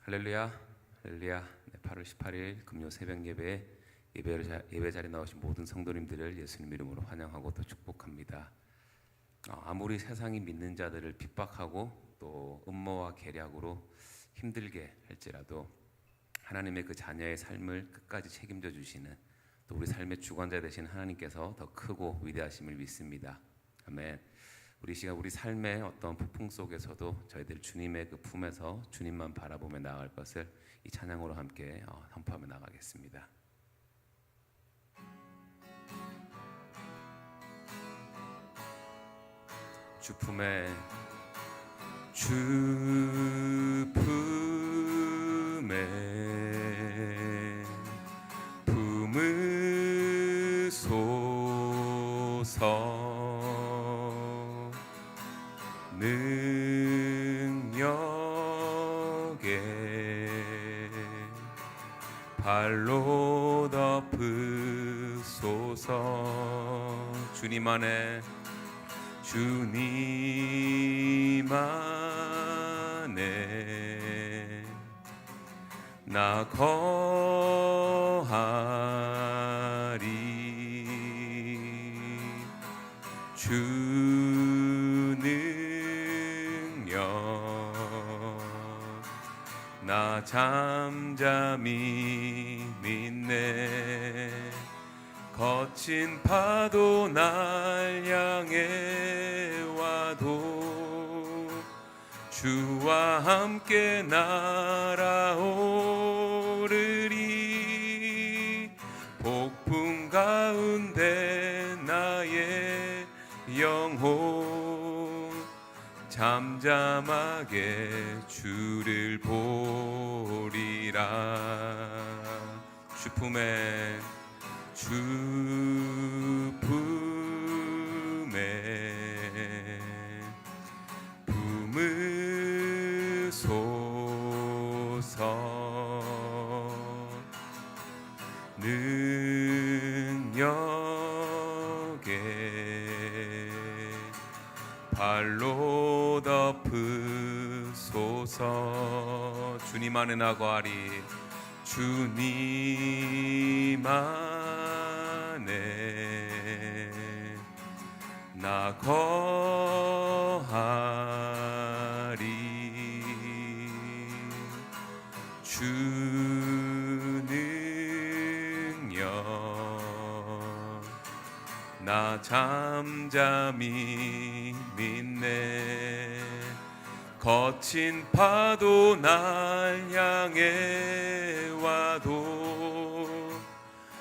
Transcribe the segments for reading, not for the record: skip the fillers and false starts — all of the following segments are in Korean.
할렐루야, 할렐루야. 네, 8월 18일 금요 새벽 예배에 예배 자리에 나오신 모든 성도님들을 예수님 이름으로 환영하고 또 축복합니다. 아무리 세상이 믿는 자들을 핍박하고 또 음모와 계략으로 힘들게 할지라도 하나님의 그 자녀의 삶을 끝까지 책임져 주시는 또 우리 삶의 주관자 되신 하나님께서 더 크고 위대하심을 믿습니다. 아멘. 우리 시간 우리 삶의 어떤 폭풍 속에서도 저희들 주님의 그 품에서 주님만 바라보며 나아갈 것을 이 찬양으로 함께 선포하며 나가겠습니다. 주 품에 품으소서. 능력에 발로 덮으소서. 주님 안에 나 거하리. 주 능력 나 잠잠히 믿네. 거친 파도 날 향해 와도 주와 함께 날아오르리. 폭풍 가운데 나의 영혼 잠잠하게 주를 보리라. 주 품에 품으소서. 능력에 발로 덮으소서. 주님 안에 나 거하리. 주님 안에 나 거하리. 주 능력 나 잠잠히 믿네. 거친 파도 날 향해 와도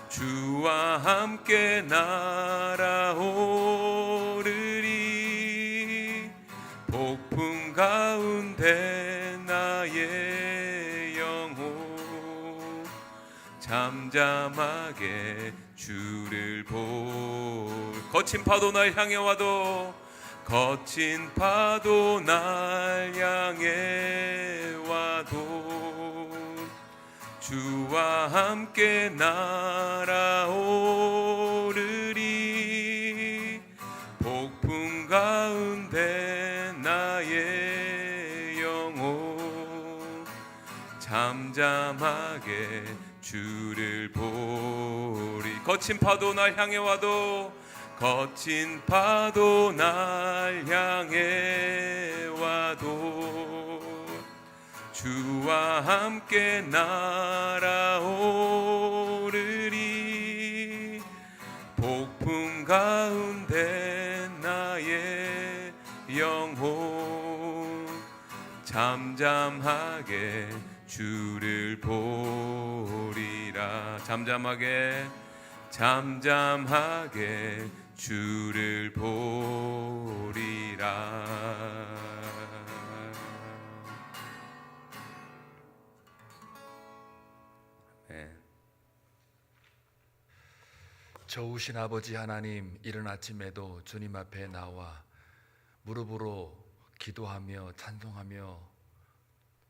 주와 함께 날아오르리. 폭풍 가운데 나의 영혼 잠잠하게 주를 거친 파도 날 향해 와도 거친 파도 날 향해 와도 주와 함께 날아오르리. 폭풍 가운데 나의 영혼 잠잠하게 주를 보리. 거친 파도 날 향해 와도 거친 파도 날 향해 와도 주와 함께 날아오르리. 폭풍 가운데 나의 영혼 잠잠하게 주를 보리라. 잠잠하게 주를 보리라. 네. 좋으신 아버지 하나님, 이른 아침에도 주님 앞에 나와 무릎으로 기도하며 찬송하며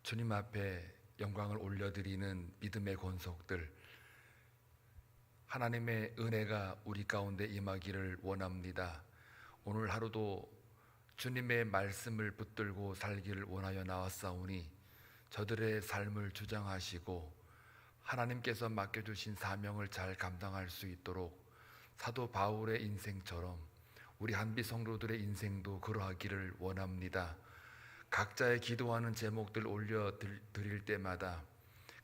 주님 앞에 영광을 올려드리는 믿음의 권속들, 하나님의 은혜가 우리 가운데 임하기를 원합니다. 오늘 하루도 주님의 말씀을 붙들고 살기를 원하여 나왔사오니 저들의 삶을 주장하시고 하나님께서 맡겨주신 사명을 잘 감당할 수 있도록 사도 바울의 인생처럼 우리 한비 성도들의 인생도 그러하기를 원합니다. 각자의 기도하는 제목들 올려드릴 때마다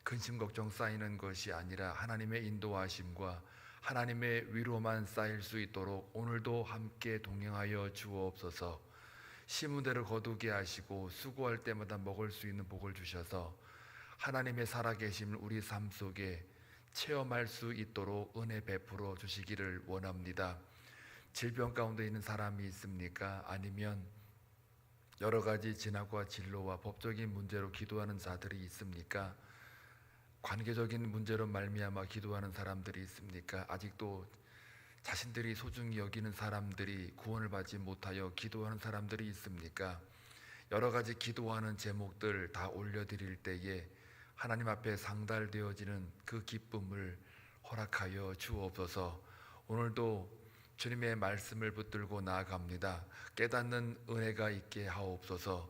근심 걱정 쌓이는 것이 아니라 하나님의 인도하심과 하나님의 위로만 쌓일 수 있도록 오늘도 함께 동행하여 주옵소서. 심은 대로 거두게 하시고 수고할 때마다 먹을 수 있는 복을 주셔서 하나님의 살아계심을 우리 삶 속에 체험할 수 있도록 은혜 베풀어 주시기를 원합니다. 질병 가운데 있는 사람이 있습니까? 아니면 여러 가지 진학과 진로와 법적인 문제로 기도하는 자들이 있습니까? 관계적인 문제로 말미암아 기도하는 사람들이 있습니까? 아직도 자신들이 소중히 여기는 사람들이 구원을 받지 못하여 기도하는 사람들이 있습니까? 여러 가지 기도하는 제목들 다 올려드릴 때에 하나님 앞에 상달되어지는 그 기쁨을 허락하여 주옵소서. 오늘도 주님의 말씀을 붙들고 나아갑니다. 깨닫는 은혜가 있게 하옵소서.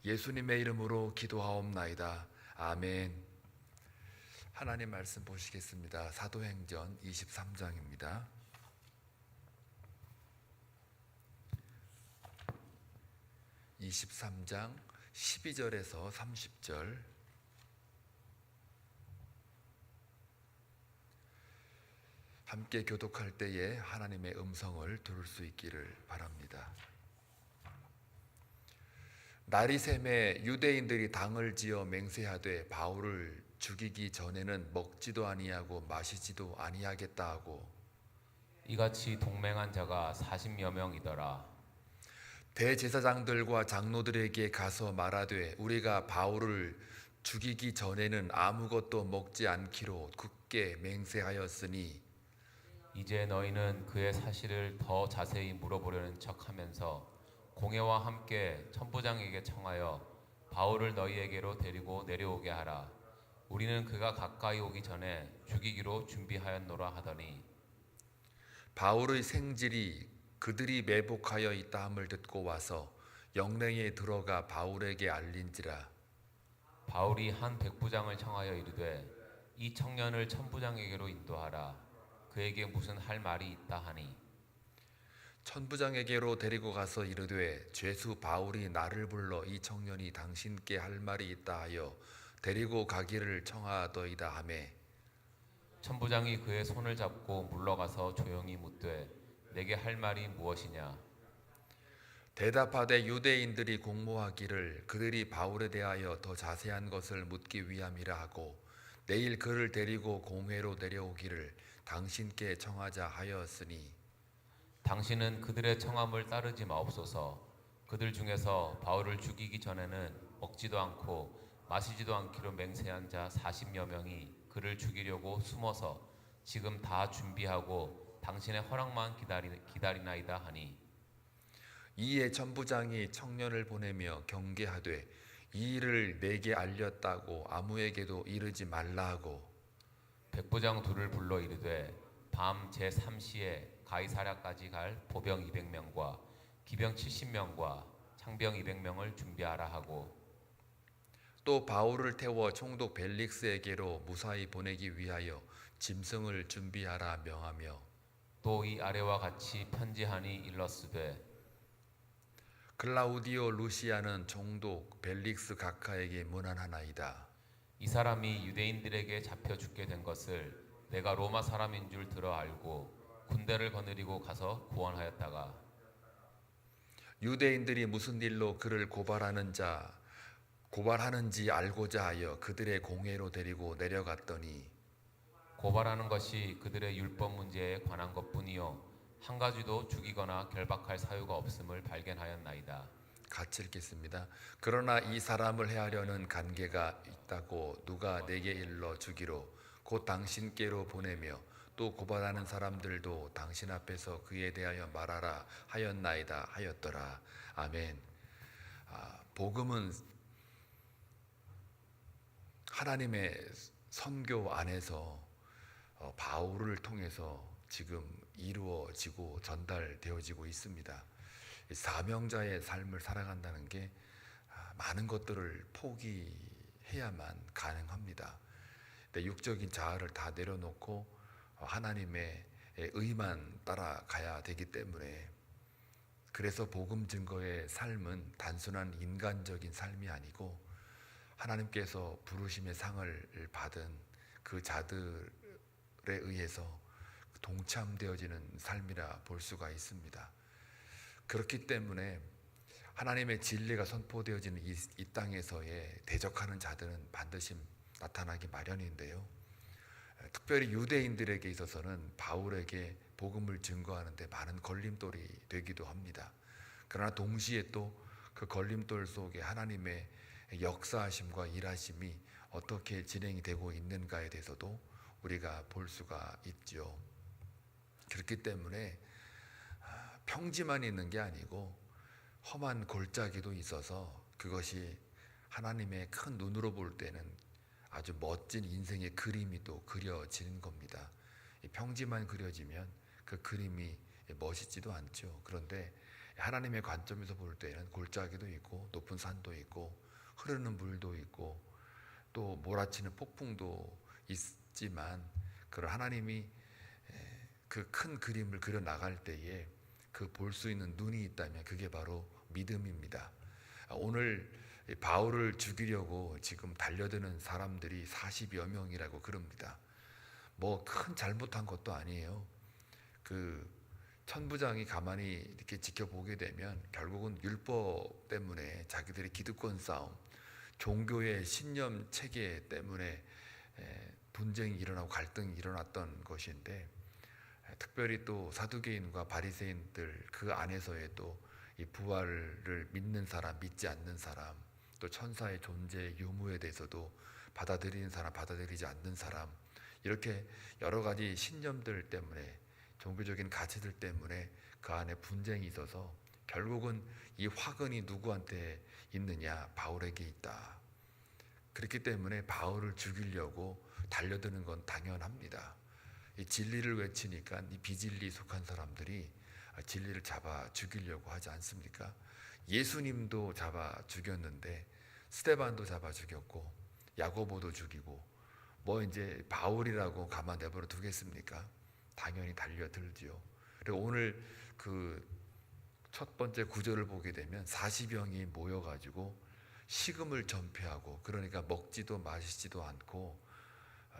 예수님의 이름으로 기도하옵나이다. 아멘. 하나님 말씀 보시겠습니다. 사도행전 23장입니다. (23장) 12절에서 30절. 함께 교독할 때에 하나님의 음성을 들을 수 있기를 바랍니다. 날이 새매 유대인들이 당을 지어 맹세하되 바울을 죽이기 전에는 먹지도 아니하고 마시지도 아니하겠다 하고 이같이 동맹한 자가 40여 명이더라. 대제사장들과 장로들에게 가서 말하되 우리가 바울을 죽이기 전에는 아무것도 먹지 않기로 굳게 맹세하였으니 이제 너희는 그의 사실을 더 자세히 물어보려는 척하면서 공회와 함께 천부장에게 청하여 바울을 너희에게로 데리고 내려오게 하라. 우리는 그가 가까이 오기 전에 죽이기로 준비하였노라 하더니 바울의 생질이 그들이 매복하여 있다 함을 듣고 와서 영내에 들어가 바울에게 알린지라. 바울이 한 백부장을 청하여 이르되 이 청년을 천부장에게로 인도하라. 그에게 무슨 할 말이 있다 하니 천부장에게로 데리고 가서 이르되 죄수 바울이 나를 불러 이 청년이 당신께 할 말이 있다 하여 데리고 가기를 청하더이다 하매 천부장이 그의 손을 잡고 물러가서 조용히 묻되 내게 할 말이 무엇이냐. 대답하되 유대인들이 공모하기를 그들이 바울에 대하여 더 자세한 것을 묻기 위함이라 하고 내일 그를 데리고 공회로 내려오기를 당신께 청하자 하였으니 당신은 그들의 청함을 따르지 마옵소서. 그들 중에서 바울을 죽이기 전에는 먹지도 않고 마시지도 않기로 맹세한 자 40여 명이 그를 죽이려고 숨어서 지금 다 준비하고 당신의 허락만 기다리나이다 하니 이에 천부장이 청년을 보내며 경계하되 이 일을 내게 알렸다고 아무에게도 이르지 말라 하고 백부장 둘을 불러 이르되 밤 제3시에 가이사랴까지 갈 보병 200명과 기병 70명과 창병 200명을 준비하라 하고 또 바울을 태워 총독 벨릭스에게로 무사히 보내기 위하여 짐승을 준비하라 명하며 또 이 아래와 같이 편지하니 일러스되 클라우디오 루시아는 총독 벨릭스 각하에게 문안하나이다. 이 사람이 유대인들에게 잡혀 죽게 된 것을 내가 로마 사람인 줄 들어 알고 군대를 거느리고 가서 구원하였다가 유대인들이 무슨 일로 그를 고발하는지 알고자 하여 그들의 공회로 데리고 내려갔더니 고발하는 것이 그들의 율법 문제에 관한 것뿐이요 한 가지도 죽이거나 결박할 사유가 없음을 발견하였나이다. 같이 읽겠습니다. 그러나 이 사람을 해하려는 관계가 있다고 누가 내게 일러 주기로 곧 당신께로 보내며 또 고발하는 사람들도 당신 앞에서 그에 대하여 말하라 하였나이다 하였더라. 아멘. 복음은 하나님의 선교 안에서 바울을 통해서 지금 이루어지고 전달되어지고 있습니다. 사명자의 삶을 살아간다는 게 많은 것들을 해야만 가능합니다. 내 육적인 자아를 다 내려놓고 하나님의 의만 따라가야 되기 때문에, 그래서 복음 증거의 삶은 단순한 인간적인 삶이 아니고 하나님께서 부르심의 상을 받은 그 자들에 의해서 동참되어지는 삶이라 볼 수가 있습니다. 그렇기 때문에 하나님의 진리가 선포되어지는 이 땅에서의 대적하는 자들은 반드시 나타나기 마련인데요. 특별히 유대인들에게 있어서는 바울에게 복음을 증거하는데 많은 걸림돌이 되기도 합니다. 그러나 동시에 또 그 걸림돌 속에 하나님의 역사하심과 일하심이 어떻게 진행이 되고 있는가에 대해서도 우리가 볼 수가 있죠. 그렇기 때문에 평지만 있는 게 아니고 험한 골짜기도 있어서 그것이 하나님의 큰 눈으로 볼 때는 아주 멋진 인생의 그림이 또 그려지는 겁니다. 평지만 그려지면 그 그림이 멋있지도 않죠. 그런데 하나님의 관점에서 볼 때는 골짜기도 있고 높은 산도 있고 흐르는 물도 있고 또 몰아치는 폭풍도 있지만, 그런 하나님이 그 큰 그림을 그려 나갈 때에 그 볼 수 있는 눈이 있다면 그게 바로 믿음입니다. 오늘 바울을 죽이려고 지금 달려드는 사람들이 40여 명이라고 그럽니다. 뭐 큰 잘못한 것도 아니에요. 그 천부장이 가만히 이렇게 지켜보게 되면 결국은 율법 때문에 자기들의 기득권 싸움, 종교의 신념 체계 때문에 분쟁이 일어나고 갈등이 일어났던 것인데, 특별히 또 사두개인과 바리새인들 그 안에서의 또 이 부활을 믿는 사람, 믿지 않는 사람, 또 천사의 존재 유무에 대해서도 받아들이는 사람, 받아들이지 않는 사람, 이렇게 여러 가지 신념들 때문에, 종교적인 가치들 때문에 그 안에 분쟁이 있어서 결국은 이 화근이 누구한테 있느냐? 바울에게 있다. 그렇기 때문에 바울을 죽이려고 달려드는 건 당연합니다. 이 진리를 외치니까 이 비진리 속한 사람들이 진리를 잡아 죽이려고 하지 않습니까? 예수님도 잡아 죽였는데 스데반도 잡아 죽였고 야고보도 죽이고, 뭐 이제 바울이라고 가만 내버려 두겠습니까? 당연히 달려들지요. 그리고 오늘 그 첫 번째 구절을 보게 되면 40명이 모여가지고 식음을 전폐하고, 그러니까 먹지도 마시지도 않고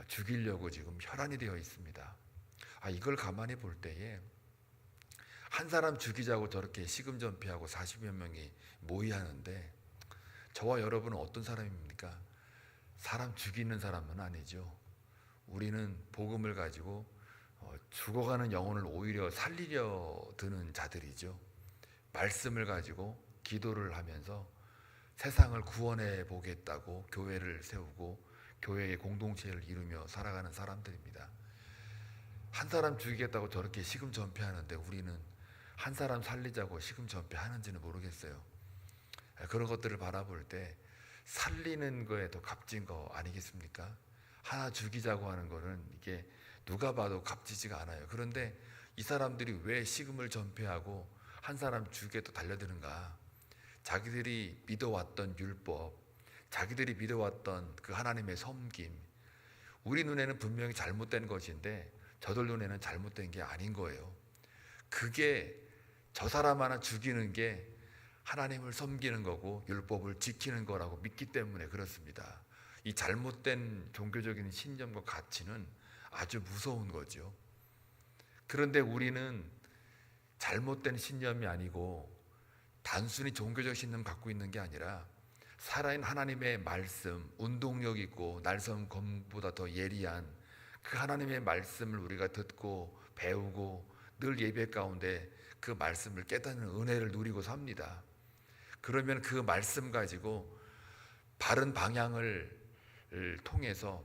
죽이려고 지금 혈안이 되어 있습니다. 이걸 가만히 볼 때에 한 사람 죽이자고 저렇게 식음 전폐하고 40여 명이 모의하는데, 저와 여러분은 어떤 사람입니까? 사람 죽이는 사람은 아니죠. 우리는 복음을 가지고 죽어가는 영혼을 오히려 살리려 드는 자들이죠. 말씀을 가지고 기도를 하면서 세상을 구원해 보겠다고 교회를 세우고 교회의 공동체를 이루며 살아가는 사람들입니다. 한 사람 죽이겠다고 저렇게 식음 전폐하는데 우리는 한 사람 살리자고 식음 전폐하는지는 모르겠어요. 그런 것들을 바라볼 때 살리는 거에 더 값진 거 아니겠습니까? 하나 죽이자고 하는 거는 이게 누가 봐도 값지지가 않아요. 그런데 이 사람들이 왜 식음을 전폐하고 한 사람 죽이게 또 달려드는가? 자기들이 믿어왔던 율법, 자기들이 믿어왔던 그 하나님의 섬김, 우리 눈에는 분명히 잘못된 것인데 저들 눈에는 잘못된 게 아닌 거예요. 그게 저 사람 하나 죽이는 게 하나님을 섬기는 거고 율법을 지키는 거라고 믿기 때문에 그렇습니다. 이 잘못된 종교적인 신념과 가치는 아주 무서운 거죠. 그런데 우리는 잘못된 신념이 아니고 단순히 종교적 신념 갖고 있는 게 아니라 살아있는 하나님의 말씀, 운동력 있고 날선 검보다 더 예리한 그 하나님의 말씀을 우리가 듣고 배우고 늘 예배 가운데 그 말씀을 깨닫는 은혜를 누리고 삽니다. 그러면 그 말씀 가지고 바른 방향을 통해서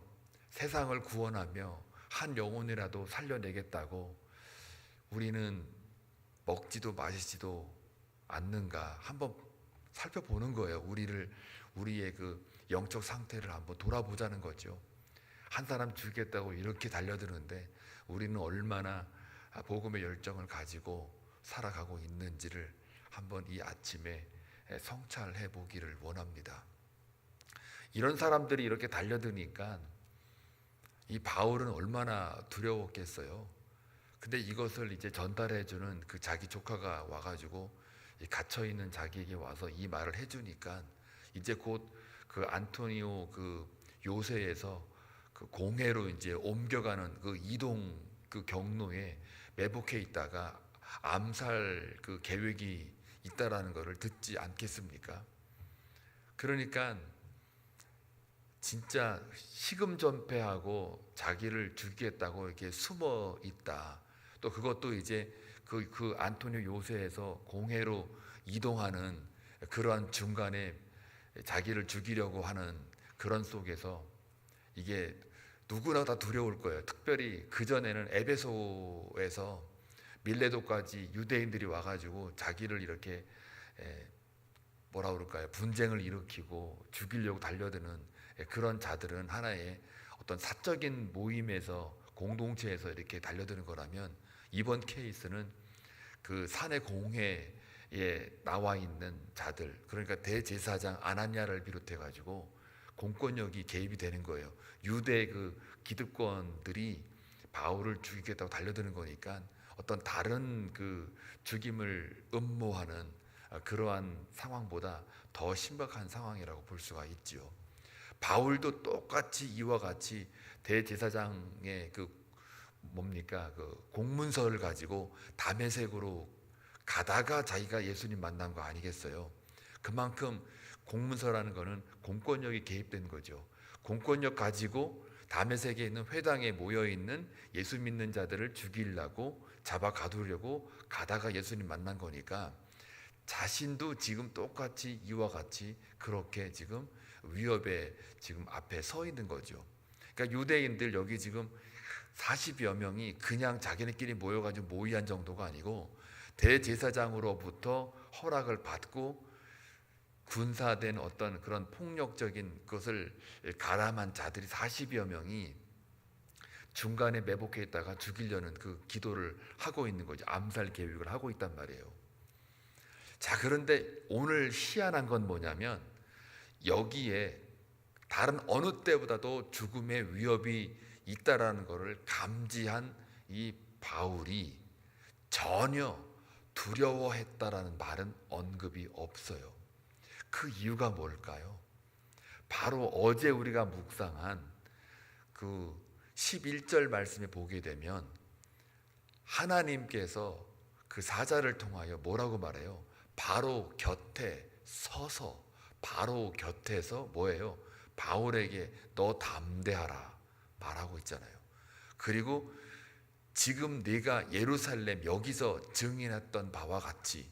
세상을 구원하며 한 영혼이라도 살려내겠다고 우리는 먹지도 마시지도 않는가 한번 살펴보는 거예요. 우리의 그 영적 상태를 한번 돌아보자는 거죠. 한 사람 죽이겠다고 이렇게 달려드는데 우리는 얼마나 복음의 열정을 가지고 살아가고 있는지를 한번 이 아침에 성찰해 보기를 원합니다. 이런 사람들이 이렇게 달려드니까 이 바울은 얼마나 두려웠겠어요. 근데 이것을 이제 전달해주는 그 자기 조카가 와가지고 이 갇혀있는 자기에게 와서 이 말을 해주니까 이제 곧 그 안토니오 그 요새에서 그 공회로 이제 옮겨가는 그 이동 그 경로에 매복해 있다가 암살 그 계획이 있다라는 것을 듣지 않겠습니까? 그러니까 진짜 시금전폐하고 자기를 죽이겠다고 이렇게 숨어 있다. 또 그것도 이제 그 안토니오 요새에서 공회로 이동하는 그러한 중간에 자기를 죽이려고 하는 그런 속에서 이게 누구나 다 두려울 거예요. 특별히 그전에는 에베소에서 밀레도까지 유대인들이 와가지고 자기를 이렇게 뭐라 그럴까요? 분쟁을 일으키고 죽이려고 달려드는 그런 자들은 하나의 어떤 사적인 모임에서 공동체에서 이렇게 달려드는 거라면 이번 케이스는 그 산의 공회에 나와 있는 자들, 그러니까 대제사장 아나니아를 비롯해 가지고 공권력이 개입이 되는 거예요. 유대 그 기득권들이 바울을 죽이겠다고 달려드는 거니까 어떤 다른 그 죽임을 음모하는 그러한 상황보다 더 심각한 상황이라고 볼 수가 있죠. 바울도 똑같이 이와 같이 대제사장의 그 뭡니까 그 공문서를 가지고 다메섹으로 가다가 자기가 예수님 만난 거 아니겠어요? 그만큼 공문서라는 거는 공권력이 개입된 거죠. 공권력 가지고 다메섹에 있는 회당에 모여 있는 예수 믿는 자들을 죽이려고 잡아 가두려고 가다가 예수님 만난 거니까 자신도 지금 똑같이 이와 같이 그렇게 지금 위협에 지금 앞에 서 있는 거죠. 그러니까 유대인들 여기 지금 40여 명이 그냥 자기네끼리 모여가지고 모의한 정도가 아니고 대제사장으로부터 허락을 받고 군사된 어떤 그런 폭력적인 것을 가람한 자들이 40여 명이 중간에 매복해 있다가 죽이려는 그 기도를 하고 있는 거죠. 암살 계획을 하고 있단 말이에요. 자, 그런데 오늘 희한한 건 뭐냐면 여기에 다른 어느 때보다도 죽음의 위협이 있다라는 것을 감지한 이 바울이 전혀 두려워했다라는 말은 언급이 없어요. 그 이유가 뭘까요? 바로 어제 우리가 묵상한 그 11절 말씀에 보게 되면 하나님께서 그 사자를 통하여 뭐라고 말해요? 바로 곁에 서서 바로 곁에서 뭐예요? 바울에게 너 담대하라 말하고 있잖아요. 그리고 지금 네가 예루살렘 여기서 증인했던 바와 같이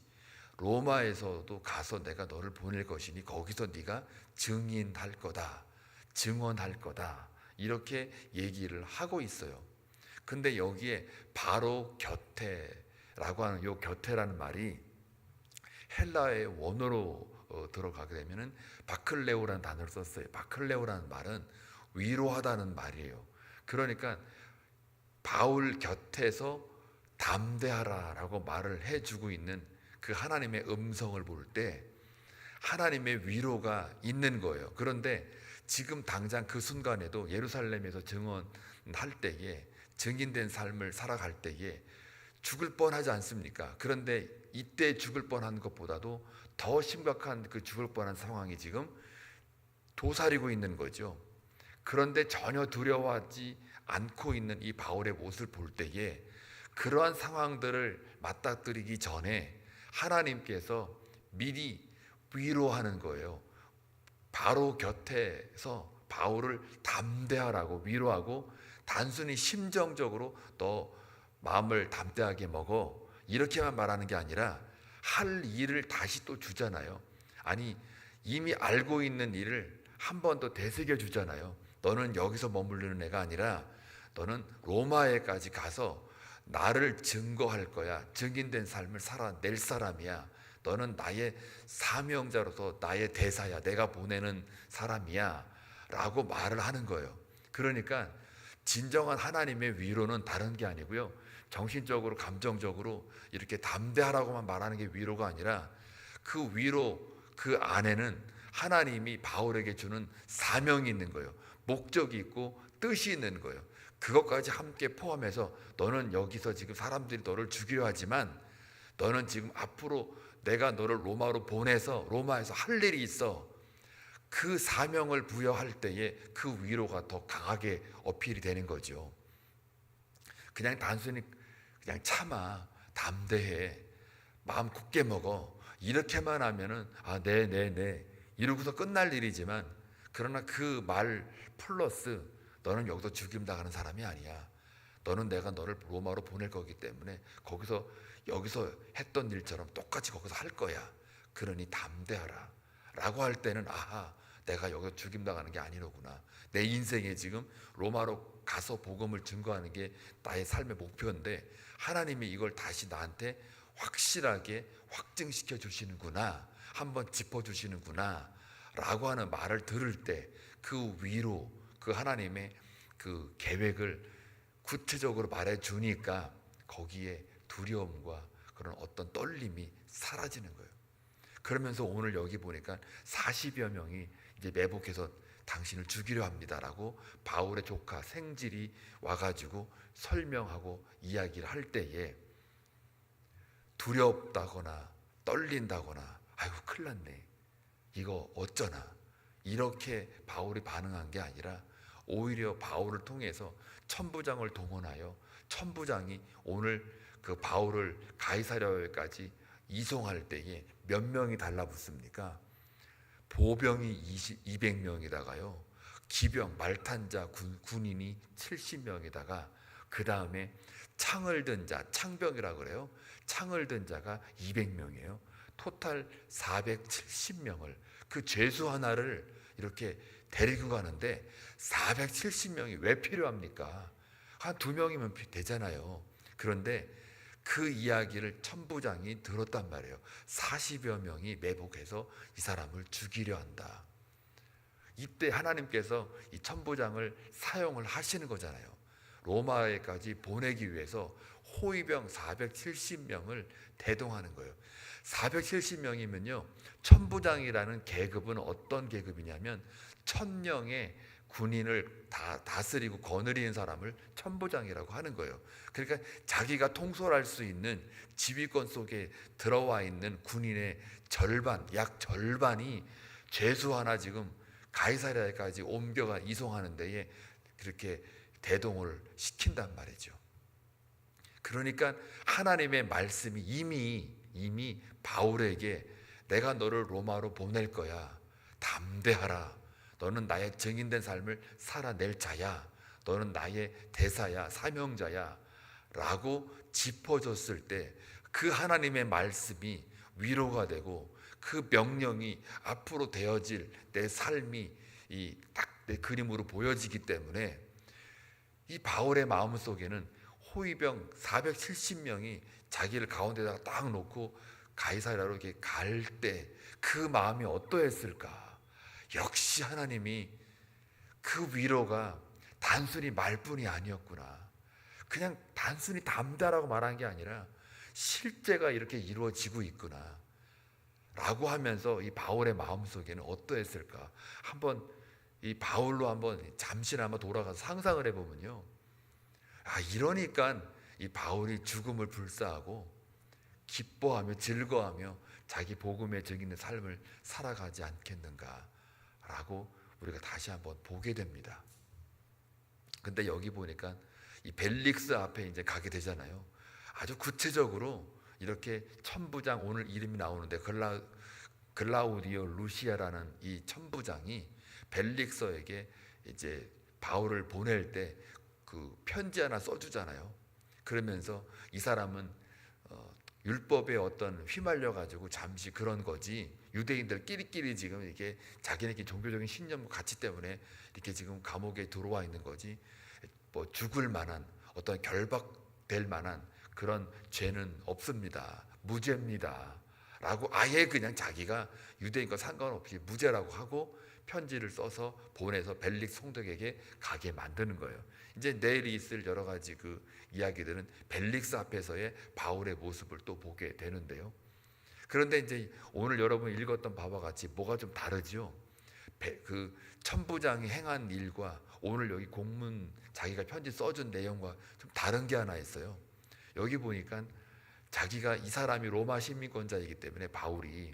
로마에서도 가서 내가 너를 보낼 것이니 거기서 네가 증인할 거다, 증언할 거다 이렇게 얘기를 하고 있어요. 근데 여기에 바로 곁에라고 하는 요 곁에라는 말이 헬라의 원어로 들어가게 되면은 바클레오라는 단어를 썼어요. 바클레오라는 말은 위로하다는 말이에요. 그러니까 바울 곁에서 담대하라라고 말을 해주고 있는 그 하나님의 음성을 볼 때 하나님의 위로가 있는 거예요. 그런데 지금 당장 그 순간에도 예루살렘에서 증언할 때에 증인된 삶을 살아갈 때에 죽을 뻔하지 않습니까? 그런데 이때 죽을 뻔한 것보다도 더 심각한 그 죽을 뻔한 상황이 지금 도사리고 있는 거죠. 그런데 전혀 두려워하지 않고 있는 이 바울의 모습을 볼 때에 그러한 상황들을 맞닥뜨리기 전에 하나님께서 미리 위로하는 거예요. 바로 곁에서 바울을 담대하라고 위로하고 단순히 심정적으로 너 마음을 담대하게 먹어 이렇게만 말하는 게 아니라 할 일을 다시 또 주잖아요. 아니 이미 알고 있는 일을 한 번 더 되새겨 주잖아요. 너는 여기서 머무르는 애가 아니라 너는 로마에까지 가서 나를 증거할 거야. 증인된 삶을 살아낼 사람이야. 너는 나의 사명자로서 나의 대사야. 내가 보내는 사람이야 라고 말을 하는 거예요. 그러니까 진정한 하나님의 위로는 다른 게 아니고요, 정신적으로 감정적으로 이렇게 담대하라고만 말하는 게 위로가 아니라 그 위로 그 안에는 하나님이 바울에게 주는 사명이 있는 거예요. 목적이 있고 뜻이 있는 거예요. 그것까지 함께 포함해서 너는 여기서 지금 사람들이 너를 죽이려 하지만 너는 지금 앞으로 내가 너를 로마로 보내서 로마에서 할 일이 있어. 그 사명을 부여할 때에 그 위로가 더 강하게 어필이 되는 거죠. 그냥 단순히 그냥 참아, 담대해, 마음 굳게 먹어, 이렇게만 하면은 네 이러고서 끝날 일이지만, 그러나 그 말 플러스 너는 여기서 죽임 당하는 사람이 아니야. 너는 내가 너를 로마로 보낼 거기 때문에 여기서 했던 일처럼 똑같이 거기서 할 거야. 그러니 담대하라 라고 할 때는 내가 여기서 죽임 당하는 게 아니로구나. 내 인생에 지금 로마로 가서 복음을 증거하는 게 나의 삶의 목표인데 하나님이 이걸 다시 나한테 확실하게 확증시켜 주시는구나, 한번 짚어 주시는구나 라고 하는 말을 들을 때 그 위로, 그 하나님의 그 계획을 구체적으로 말해 주니까 거기에 두려움과 그런 어떤 떨림이 사라지는 거예요. 그러면서 오늘 여기 보니까 40여 명이 이제 매복해서 당신을 죽이려 합니다라고 바울의 조카 생질이 와가지고 설명하고 이야기를 할 때에 두렵다거나 떨린다거나 큰일 났네, 이거 어쩌나, 이렇게 바울이 반응한 게 아니라 오히려 바울을 통해서 천부장을 동원하여 천부장이 오늘 그 바울을 가이사랴에까지 이송할 때에 몇 명이 달라붙습니까? 보병이 200명에다가요, 기병 말탄자 군인이 70명에다가 그 다음에 창을 든 자, 창병이라고 그래요. 창을 든 자가 200명이에요. 토탈 470명을, 그 죄수 하나를 이렇게 데리고 가는데 470명이 왜 필요합니까? 한 2명이면 되잖아요. 그런데 그 이야기를 천부장이 들었단 말이에요. 40여 명이 매복해서 이 사람을 죽이려 한다. 이때 하나님께서 이 천부장을 사용을 하시는 거잖아요. 로마에까지 보내기 위해서 호위병 470명을 대동하는 거예요. 470명이면요, 천부장이라는 계급은 어떤 계급이냐면 1000명의 군인을 다 다스리고 거느리는 사람을 천부장이라고 하는 거예요. 그러니까 자기가 통솔할 수 있는 지휘권 속에 들어와 있는 군인의 절반, 약 절반이 죄수 하나 지금 가이사랴에까지 옮겨가 이송하는 데에 그렇게 대동을 시킨단 말이죠. 그러니까 하나님의 말씀이 이미 바울에게 내가 너를 로마로 보낼 거야, 담대하라, 너는 나의 증인된 삶을 살아낼 자야, 너는 나의 대사야, 사명자야 라고 짚어줬을 때 그 하나님의 말씀이 위로가 되고 그 명령이 앞으로 되어질 내 삶이 딱 내 그림으로 보여지기 때문에 이 바울의 마음속에는 호위병 470명이 자기를 가운데다가 딱 놓고 가이사랴로 이렇게 갈 때 그 마음이 어떠했을까? 역시 하나님이 그 위로가 단순히 말뿐이 아니었구나. 그냥 단순히 담대라고 말한 게 아니라 실제가 이렇게 이루어지고 있구나 라고 하면서 이 바울의 마음속에는 어떠했을까? 한번 이 바울로 한번 잠시나마 돌아가서 상상을 해보면요, 이러니까 이 바울이 죽음을 불사하고 기뻐하며 즐거워하며 자기 복음의 증인의 삶을 살아가지 않겠는가라고 우리가 다시 한번 보게 됩니다. 근데 여기 보니까 이 벨릭스 앞에 이제 가게 되잖아요. 아주 구체적으로 이렇게 천부장, 오늘 이름이 나오는데 글라우디오 루시아라는 이 천부장이 벨릭서에게 이제 바울을 보낼 때 그 편지 하나 써주잖아요. 그러면서 이 사람은 율법에 어떤 휘말려 가지고 잠시 그런 거지, 유대인들끼리 지금 이게 자기네끼리 종교적인 신념 가치 때문에 이렇게 지금 감옥에 들어와 있는 거지, 뭐 죽을 만한 어떤 결박될 만한 그런 죄는 없습니다, 무죄입니다 라고 아예 그냥 자기가 유대인과 상관없이 무죄라고 하고 편지를 써서 보내서 벨릭 총독에게 가게 만드는 거예요. 이제 내일 있을 여러 가지 그 이야기들은 벨릭스 앞에서의 바울의 모습을 또 보게 되는데요. 그런데 이제 오늘 여러분 읽었던 바와 같이 뭐가 좀 다르죠? 그 천부장이 행한 일과 오늘 여기 공문 자기가 편지 써준 내용과 좀 다른 게 하나 있어요. 여기 보니까 자기가 이 사람이 로마 시민권자이기 때문에 바울이,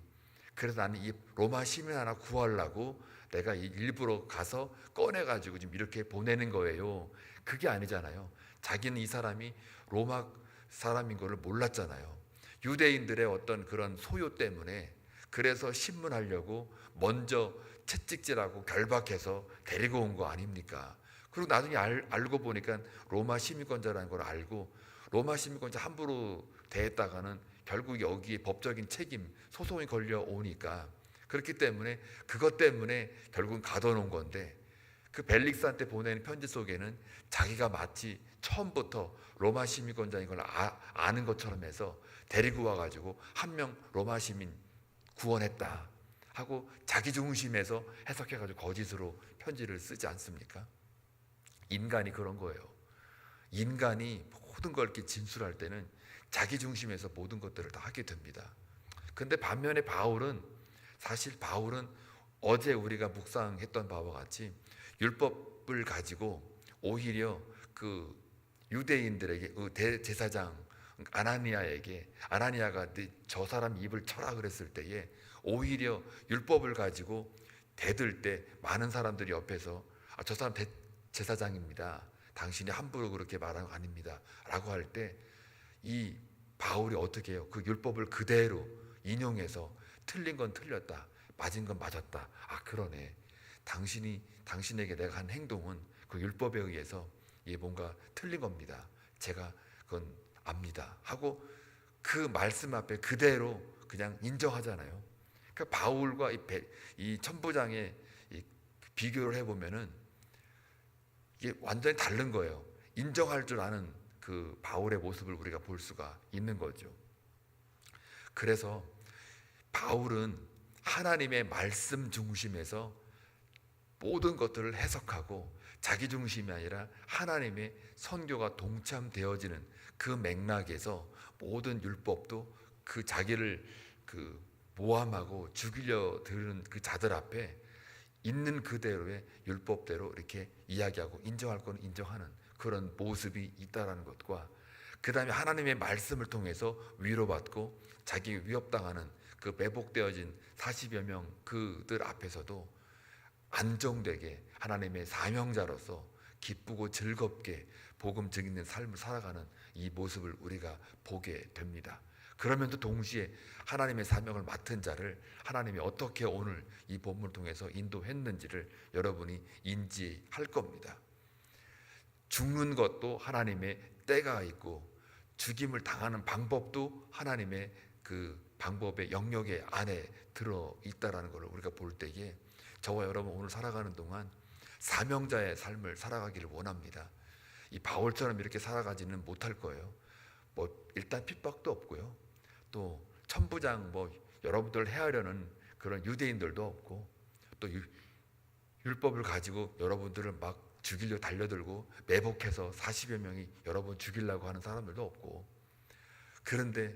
그래서 나는 이 로마 시민 하나 구하려고 내가 일부러 가서 꺼내가지고 지금 이렇게 보내는 거예요. 그게 아니잖아요. 자기는 이 사람이 로마 사람인 거를 몰랐잖아요. 유대인들의 어떤 그런 소요 때문에 그래서 신문하려고 먼저 채찍질하고 결박해서 데리고 온 거 아닙니까? 그리고 나중에 알고 보니까 로마 시민권자라는 걸 알고 로마 시민권자 함부로 대했다가는 결국 여기에 법적인 책임 소송이 걸려 오니까, 그렇기 때문에 그것 때문에 결국은 가둬놓은 건데, 그 벨릭스한테 보내는 편지 속에는 자기가 마치 처음부터 로마 시민권자인 걸 아는 것처럼 해서 데리고 와가지고 한 명 로마 시민 구원했다 하고 자기 중심에서 해석해가지고 거짓으로 편지를 쓰지 않습니까? 인간이 그런 거예요. 인간이 모든 걸 이렇게 진술할 때는 자기 중심에서 모든 것들을 다 하게 됩니다. 근데 반면에 사실 바울은 어제 우리가 묵상했던 바와 같이 율법을 가지고 오히려 그 유대인들에게 그 대제사장 아나니아가 저 사람 입을 쳐라 그랬을 때에 오히려 율법을 가지고 대들 때 많은 사람들이 옆에서 저 사람 제사장입니다. 당신이 함부로 그렇게 말한 거 아닙니다. 라고 할 때 이 바울이 어떻게 해요? 그 율법을 그대로 인용해서 틀린 건 틀렸다, 맞은 건 맞았다. 그러네. 당신에게 내가 한 행동은 그 율법에 의해서 뭔가 틀린 겁니다. 제가 그건 압니다. 하고 그 말씀 앞에 그대로 그냥 인정하잖아요. 그러니까 바울과 이 천부장의 비교를 해보면은 이게 완전히 다른 거예요. 인정할 줄 아는 그 바울의 모습을 우리가 볼 수가 있는 거죠. 그래서 바울은 하나님의 말씀 중심에서 모든 것들을 해석하고 자기 중심이 아니라 하나님의 선교가 동참되어지는 그 맥락에서 모든 율법도 그 자기를 그 모함하고 죽이려 드는 그 자들 앞에 있는 그대로의 율법대로 이렇게 이야기하고 인정할 건 인정하는 그런 모습이 있다라는 것과, 그 다음에 하나님의 말씀을 통해서 위로받고 자기 위협당하는 그 매복되어진 40여 명 그들 앞에서도 안정되게 하나님의 사명자로서 기쁘고 즐겁게 복음 증인의 삶을 살아가는 이 모습을 우리가 보게 됩니다. 그러면서 동시에 하나님의 사명을 맡은 자를 하나님이 어떻게 오늘 이 본문을 통해서 인도했는지를 여러분이 인지할 겁니다. 죽는 것도 하나님의 때가 있고 죽임을 당하는 방법도 하나님의 그 방법의 영역의 안에 들어 있다라는 것을 우리가 볼 때에 저와 여러분 오늘 살아가는 동안 사명자의 삶을 살아가기를 원합니다. 이 바울처럼 이렇게 살아가지는 못할 거예요. 일단 핍박도 없고요. 또 천부장 여러분들 해하려는 그런 유대인들도 없고, 또 율법을 가지고 여러분들을 막 죽이려 달려들고 매복해서 40여 명이 여러분 죽이려고 하는 사람들도 없고, 그런데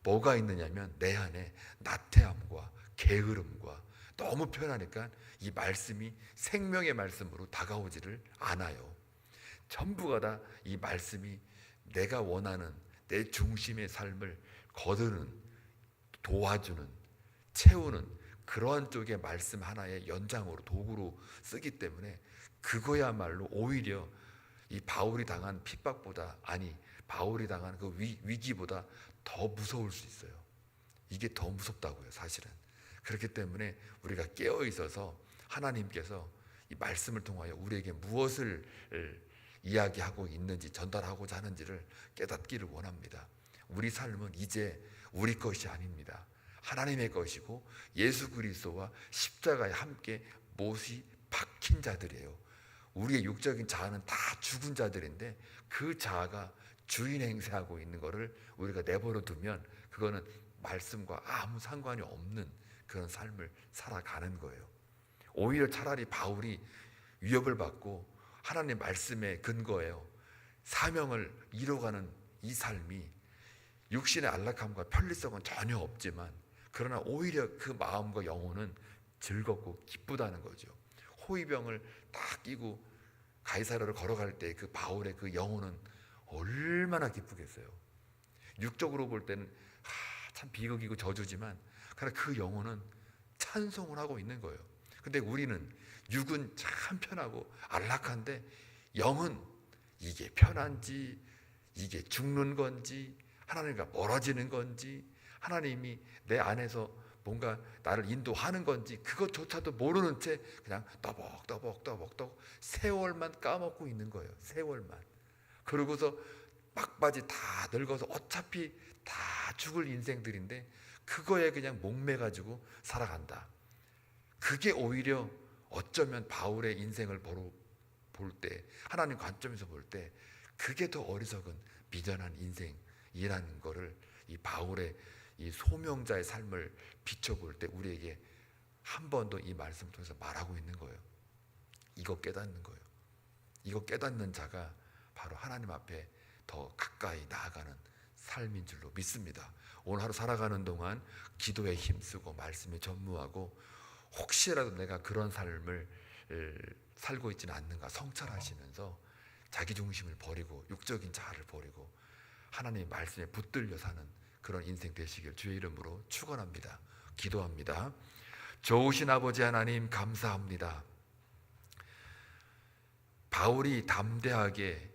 뭐가 있느냐면 내 안에 나태함과 게으름과 너무 편하니까 이 말씀이 생명의 말씀으로 다가오지를 않아요. 전부가 다 이 말씀이 내가 원하는 내 중심의 삶을 거두는, 도와주는, 채우는 그러한 쪽의 말씀 하나의 연장으로 도구로 쓰기 때문에 그거야말로 오히려 이 바울이 당한 핍박보다, 바울이 당한 그 위기보다 더 무서울 수 있어요. 이게 더 무섭다고요, 사실은. 그렇기 때문에 우리가 깨어 있어서 하나님께서 이 말씀을 통하여 우리에게 무엇을 이야기하고 있는지, 전달하고자 하는지를 깨닫기를 원합니다. 우리 삶은 이제 우리 것이 아닙니다. 하나님의 것이고 예수 그리스도와 십자가에 함께 못이 박힌 자들이에요. 우리의 육적인 자아는 다 죽은 자들인데 그 자아가 주인 행세하고 있는 것을 우리가 내버려 두면 그거는 말씀과 아무 상관이 없는 그런 삶을 살아가는 거예요. 오히려 차라리 바울이 위협을 받고 하나님의 말씀에 근거해요. 사명을 이뤄가는 이 삶이 육신의 안락함과 편리성은 전혀 없지만 그러나 오히려 그 마음과 영혼은 즐겁고 기쁘다는 거죠. 호위병을 딱 끼고 가이사랴로 걸어갈 때 그 바울의 그 영혼은 얼마나 기쁘겠어요. 육적으로 볼 때는 참 비극이고 저주지만 그러나 그 영혼은 찬송을 하고 있는 거예요. 근데 우리는 육은 참 편하고 안락한데 영은 이게 편한지, 이게 죽는 건지, 하나님과 멀어지는 건지, 하나님이 내 안에서 뭔가 나를 인도하는 건지 그것조차도 모르는 채 그냥 떠벅떠벅 세월만 까먹고 있는 거예요. 세월만. 그러고서 막바지 다 늙어서 어차피 다 죽을 인생들인데 그거에 그냥 목매가지고 살아간다. 그게 오히려 어쩌면 바울의 인생을 볼 때, 하나님 관점에서 볼 때 그게 더 어리석은 미련한 인생이라는 거를 이 바울의 이 소명자의 삶을 비춰볼 때 우리에게 한 번 더 이 말씀을 통해서 말하고 있는 거예요. 이거 깨닫는 거예요. 이거 깨닫는 자가 바로 하나님 앞에 더 가까이 나아가는 삶인 줄로 믿습니다. 오늘 하루 살아가는 동안 기도에 힘쓰고 말씀에 전무하고 혹시라도 내가 그런 삶을 살고 있지는 않는가 성찰하시면서 자기 중심을 버리고 육적인 자아를 버리고 하나님의 말씀에 붙들려 사는 그런 인생 되시길 주의 이름으로 축원합니다. 기도합니다. 좋으신 아버지 하나님 감사합니다. 바울이 담대하게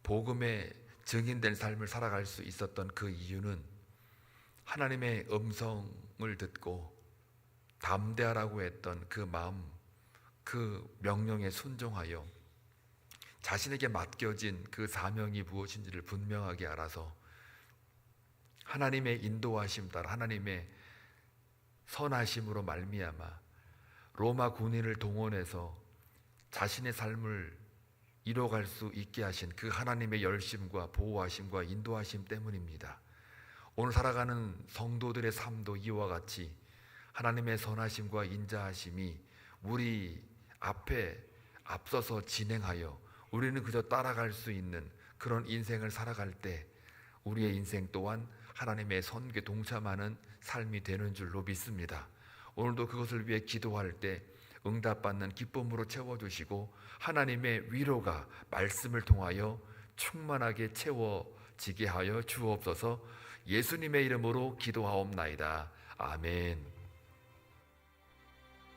복음의 증인된 삶을 살아갈 수 있었던 그 이유는 하나님의 음성을 듣고 담대하라고 했던 그 마음, 그 명령에 순종하여 자신에게 맡겨진 그 사명이 무엇인지를 분명하게 알아서 하나님의 인도하심 따라 하나님의 선하심으로 말미암아 로마 군인을 동원해서 자신의 삶을 이뤄갈 수 있게 하신 그 하나님의 열심과 보호하심과 인도하심 때문입니다. 오늘 살아가는 성도들의 삶도 이와 같이 하나님의 선하심과 인자하심이 우리 앞에 앞서서 진행하여 우리는 그저 따라갈 수 있는 그런 인생을 살아갈 때 우리의 인생 또한 하나님의 선교에 동참하는 삶이 되는 줄로 믿습니다. 오늘도 그것을 위해 기도할 때 응답받는 기쁨으로 채워주시고 하나님의 위로가 말씀을 통하여 충만하게 채워지게 하여 주옵소서. 예수님의 이름으로 기도하옵나이다. 아멘.